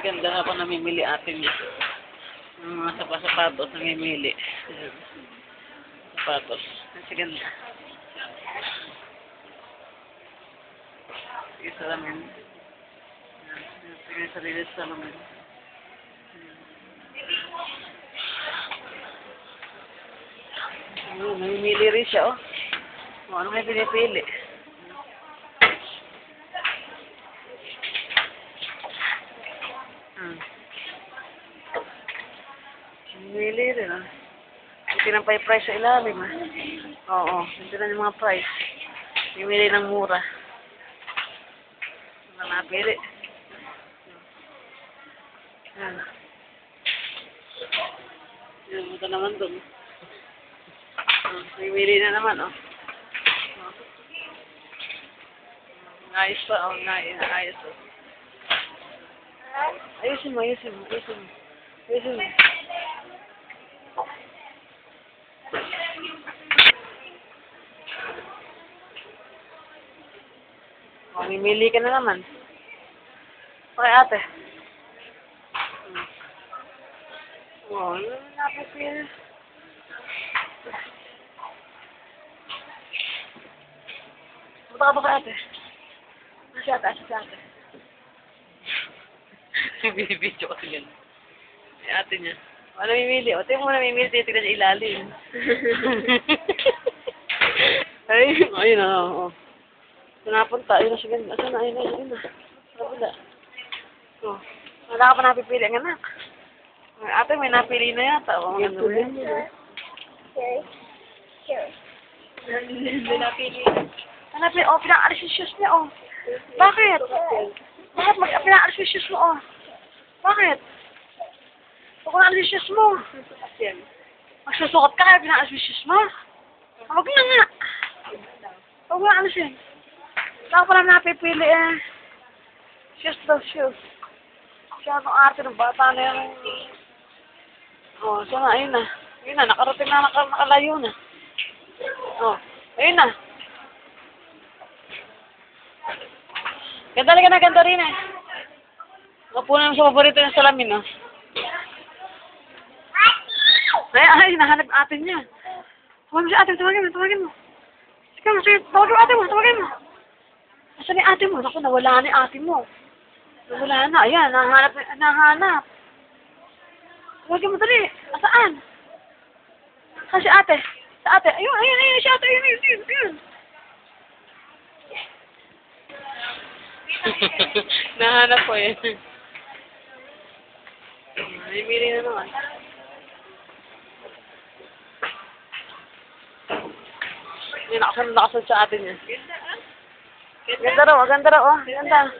Ganda na ako namimili ate niya. Ang mga sapatos namimili. Ayan. Sapatos. Kasi ganda. Sige, salamin. Ayan. Sige, sarili sa salamin. Ayan. Namimili rin siya, oh. Ano may pinipili? Namimili rin, ah. Hindi ng price sa ilalim, ah. Oo, hindi na yung mga price. Namimili ng mura. Ano napili? Ayan. Ayan, ito naman doon. Namimili na naman, oh. Ayos pa, oh, ayos, oh. Ayusin mo. Oh, mimili ka na naman. Okay, ate. Oh, napapil. Punta ka ba kay ate? Asa ate. Bibidyo kasi yan. Ay, ate niya. Ano mimili? O, tayo mo namimili. Titignan niya ilalim. Ay, ayun na. Oo. Saan napunta? Ayun na siya. Saan na? Ayun na. Wala. O. Wala ka pa napipili ang anak. Ate, may napili na yata. O, ano rin? Sure. May napili. Hanapin, o, pinaalis yung shoes niya, o. Bakit? Bakit pinaalis yung shoes mo, o? Bakit? Huwag ko naalis yung shoes mo. Magsusukat ka kaya pinaalis yung shoes mo? Huwag na nga. Huwag na alisin. Saan ko lang napipili, eh. Shoes daw, shoes. Siya ang arte ng bata na yan. O, sana, ayun na. Ayun na, nakarating na, nakalayo na. O, ayun na. Ganda rin eh. Napo naman sa paborito ng salamin, oh. Ay, nahanap atin niya. Tawagin mo. Sige, tawagin mo. Asan ni ate mo? Naku, nawala ni ate mo. Nawala na, ayan, nahanap. Tawagin mo dali. Asaan? Saan si ate? Sa ate. Ayun, si ate, ayun. Nahanap ko eh. Namimili na naman. Yan, nakasal sa atin yan. Ganda raw, oh. Ganda.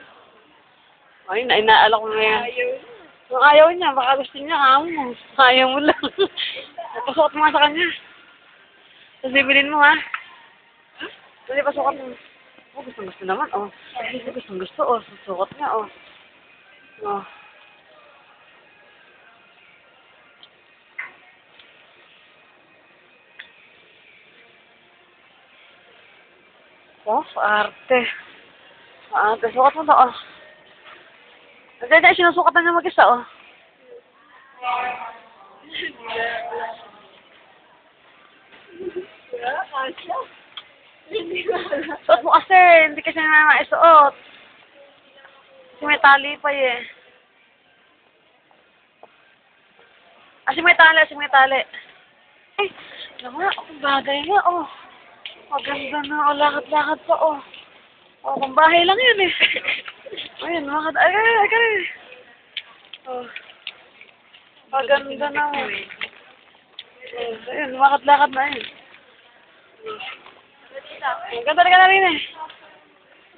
Ay, inaalok mo na yan. Kung ayaw niya, baka gusto niya, kamo mo. Ayaw mo lang. Napasukat mo nga sa kanya. Tapos bibilin mo, ha? Tapos pasukat mo. Oh, gusto naman, oh. Gusto, oh. Susukot niya, oh. Oh. Oh, arte. Sukat mo to, oh. Hindi, sinusukatan niya mag-isa, oh. Suot mo kasi, hindi kasi naman maisuot. Kasi may tali pa eh. Kasi may tali. Ay, naman, ang bagay nga, oh. Maganda na, oh, lakad-lakad pa, oh. Oh, kung bahay lang yun eh. Ayun, lakad, ay, oh. Maganda na, oh. Ayun, lakad-lakad na yun. Ganda na rin eh.